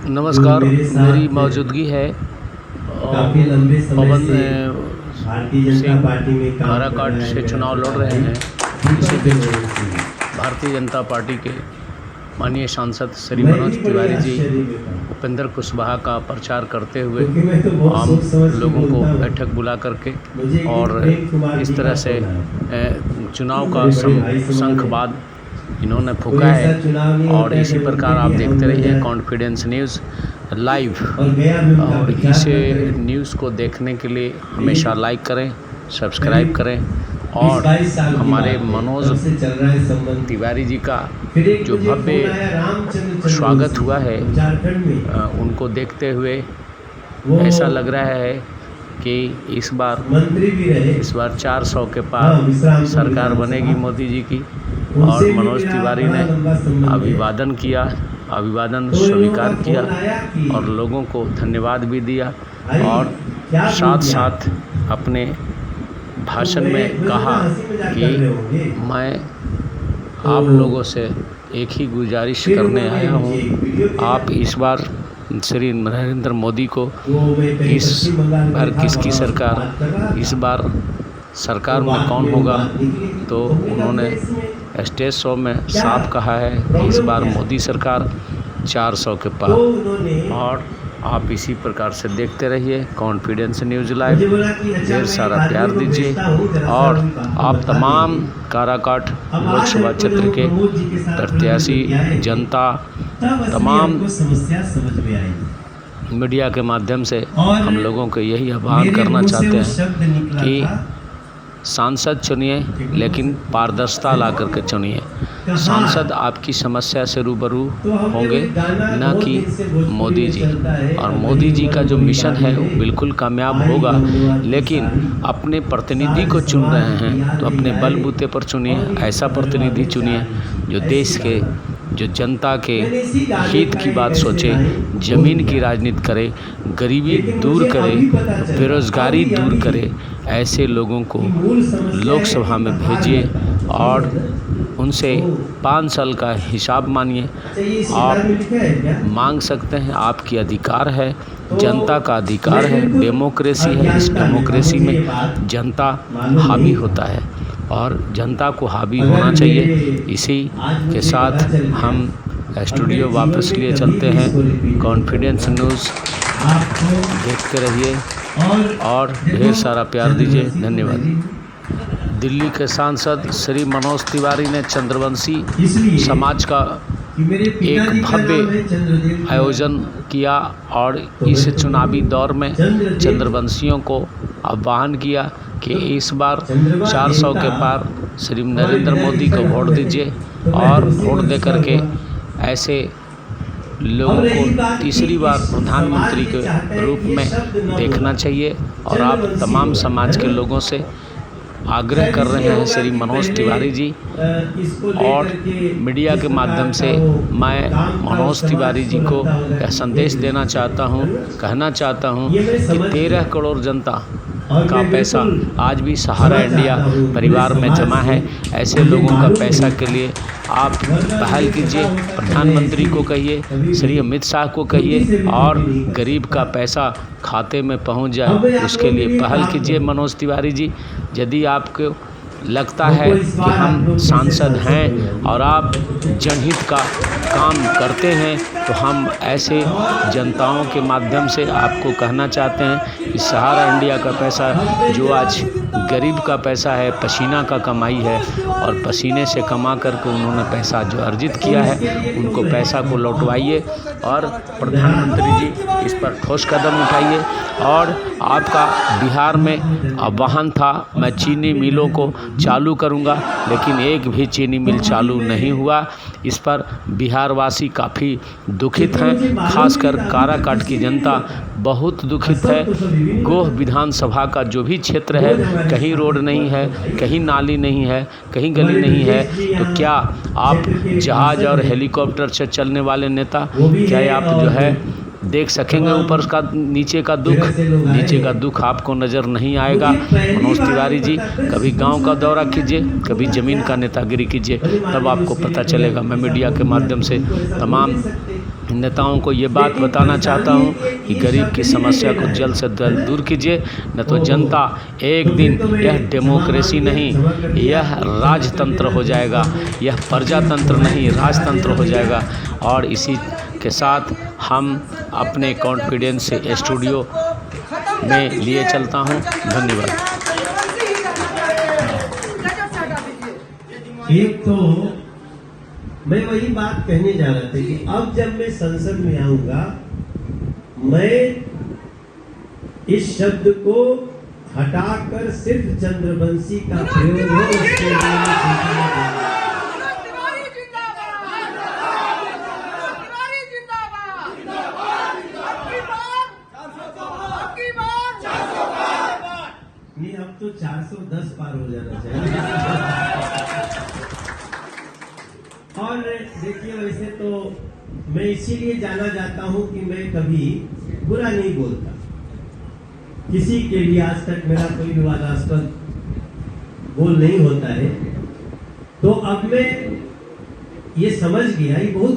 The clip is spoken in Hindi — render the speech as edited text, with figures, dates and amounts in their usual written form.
नमस्कार, मेरी मौजूदगी है पवन सिंह काराकाट से चुनाव लड़ रहे हैं। इसी बीच भारतीय जनता पार्टी के माननीय सांसद श्री मनोज तिवारी जी उपेंद्र कुशवाहा का प्रचार करते हुए आम लोगों को बैठक बुला करके और इस तरह से चुनाव का शंखवाद इन्होंने फूंका है। और इसी प्रकार आप देखते रहिए कॉन्फिडेंस न्यूज़ लाइव, और इस न्यूज़ को देखने के लिए हमेशा लाइक करें, सब्सक्राइब करें। और हमारे मनोज तिवारी जी का जो भव्य स्वागत हुआ है उनको देखते हुए ऐसा लग रहा है कि इस बार 400 के पार सरकार बनेगी मोदी जी की। और मनोज तिवारी ने अभिवादन स्वीकार किया और लोगों को धन्यवाद भी दिया, और साथ साथ अपने भाषण में कहा कि मैं आप लोगों से एक ही गुजारिश करने आया हूँ, आप इस बार श्री नरेंद्र मोदी को इस बार किसकी सरकार, इस बार सरकार में कौन होगा। तो उन्होंने स्टेज शो में साफ कहा है कि इस बार मोदी सरकार 400 के पार। और आप इसी प्रकार से देखते रहिए कॉन्फिडेंस न्यूज़ लाइव, ढेर सारा प्यार दीजिए। और आप तमाम काराकाट लोकसभा क्षेत्र के प्रत्याशी, जनता, तमाम मीडिया के माध्यम से हम लोगों को यही आह्वान करना चाहते हैं कि सांसद चुनिए, लेकिन पारदर्शिता ला करके चुनिए। सांसद आपकी समस्या से रूबरू होंगे, न कि मोदी जी। और मोदी जी का जो मिशन है वो बिल्कुल कामयाब होगा, लेकिन अपने प्रतिनिधि को चुन रहे हैं तो अपने बलबूते पर चुनिए। ऐसा प्रतिनिधि चुनिए जो देश के, जो जनता के हित की बात सोचे, ज़मीन की राजनीति करे, गरीबी दूर करे, बेरोज़गारी दूर करे। ऐसे लोगों को लोकसभा में भेजिए और उनसे 5 साल का हिसाब मानिए। आप मांग सकते हैं, आपकी अधिकार है, जनता का अधिकार है, डेमोक्रेसी है। इस डेमोक्रेसी में जनता हावी होता है और जनता को हावी होना चाहिए। इसी के साथ हम स्टूडियो वापस लिए चलते हैं। कॉन्फिडेंस न्यूज़ देखते रहिए और ढेर सारा प्यार दीजिए। धन्यवाद। दिल्ली के सांसद श्री मनोज तिवारी ने चंद्रवंशी समाज का एक भव्य आयोजन किया और इस चुनावी दौर में चंद्रवंशियों को आह्वान किया कि इस बार 400 के पार श्री नरेंद्र मोदी को वोट दीजिए। और वोट दे करके ऐसे लोगों को तीसरी बार प्रधानमंत्री के रूप में देखना चाहिए। और आप तमाम समाज के लोगों से आग्रह कर रहे हैं श्री मनोज तिवारी जी, और मीडिया के माध्यम से मैं मनोज तिवारी जी को यह संदेश देना चाहता हूँ, कहना चाहता हूँ कि 13 करोड़ जनता का पैसा आज भी सहारा इंडिया परिवार में जमा है। ऐसे लोगों का पैसा के लिए आप पहल कीजिए, प्रधानमंत्री को कहिए, श्री अमित शाह को कहिए, और गरीब का पैसा खाते में पहुंच जाए उसके लिए पहल कीजिए। मनोज तिवारी जी, यदि आपको लगता है कि हम सांसद हैं और आप जनहित का काम करते हैं, तो हम ऐसे जनताओं के माध्यम से आपको कहना चाहते हैं कि सहारा इंडिया का पैसा जो आज गरीब का पैसा है, पसीना का कमाई है, और पसीने से कमा करके उन्होंने पैसा जो अर्जित किया है उनको पैसा को लौटवाइए। और प्रधानमंत्री जी इस पर ठोस कदम उठाइए। और आपका बिहार में आह्वान था मैं चीनी मिलों को चालू करूंगा, लेकिन एक भी चीनी मिल चालू नहीं हुआ। इस पर बिहारवासी काफ़ी दुखित हैं, खासकर काराकाट की जनता बहुत दुखित है। गोह विधानसभा का जो भी क्षेत्र है, कहीं रोड नहीं है, कहीं नाली नहीं है, कहीं गली नहीं है। तो क्या आप जहाज और हेलीकॉप्टर से चलने वाले नेता, क्या आप जो है देख सकेंगे ऊपर का नीचे का दुख आपको नज़र नहीं आएगा। मनोज तिवारी जी, कभी गांव का दौरा कीजिए, कभी ज़मीन का नेतागिरी कीजिए, तब आपको पता चलेगा। मैं मीडिया के माध्यम से तमाम नेताओं को ये बात बताना चाहता हूँ कि गरीब की समस्या को जल्द से जल्द दूर कीजिए, न तो जनता एक दिन, यह डेमोक्रेसी नहीं, यह राजतंत्र हो जाएगा, यह प्रजातंत्र नहीं राजतंत्र हो जाएगा। और इसी के साथ हम अपने कॉन्फिडेंस स्टूडियो में लिए चलता हूँ। धन्यवाद। एक तो मैं वही बात कहने जा रहा था कि अब जब मैं संसद में आऊंगा, मैं इस शब्द को हटाकर सिर्फ चंद्रवंशी का प्रयोग हो, उसके लिए मैं सूचना दूंगा। नहीं, अब तो 410 पार हो जाना चाहिए। और देखिए, वैसे तो मैं इसीलिए जाना जाता हूं कि मैं कभी बुरा नहीं बोलता किसी के लिए। आज तक मेरा कोई विवादास्पद बोल नहीं होता है। तो अब मैं ये समझ गया, ये बहुत